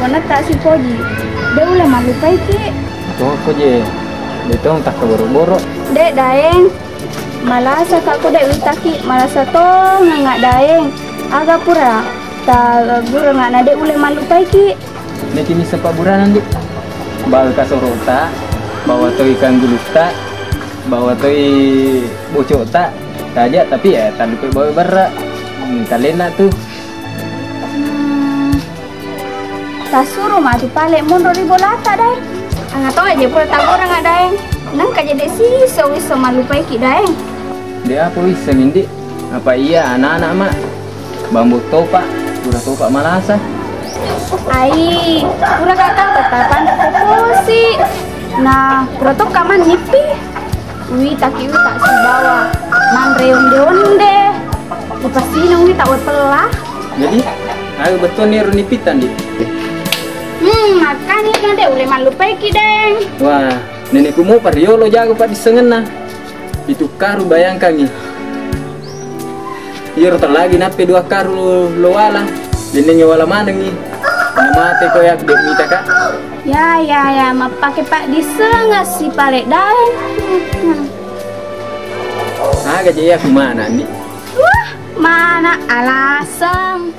Wana tak si Poji. Dia ulah malupai ki. Tuh kok je. Betul tak keboro-boro. Dek daeng. Malasa kak ko dek utaki. Malasa to ngak daeng. Aga pura. Ta gura ngak nade ulah malupai ki. Nek kini sepak buranan dik. Bal kasorota. Bawa to ikan gulusta. Bawa to bocok tak. Saja tapi ya tak lupa bawa berak. Talena tuh. Tak suruh mati palik mundur ribu lata daeng. Angkat tau aja pura tak orang ngak daeng. Nang kajade sisa wisa malupai ki daeng. Dia apa bisa mindik? Apa iya anak-anak mak? Bambu topak, pura topak malasa. Ai, pura kakak tetapan fokusi. Nah, pura tuh kaman nipi. Wi taki wi tak sibawa. Man reonde-onde. Lepas ini wi tak pelah. Jadi, ayo betul nih runipitan dik. Makanya kan deh uleh malupai ki deng. Wah, nenekku mau pario lo jago pak disengena. Itu karu bayangkan nih. Iya lagi nape 2 karu lo wala. Neneknya wala mana nih? Mana mate kau ya dia minta kak? Ya, ma pakai pak disengat si palek daeng. Agak jaya aku mana nih? Wah, mana alasan?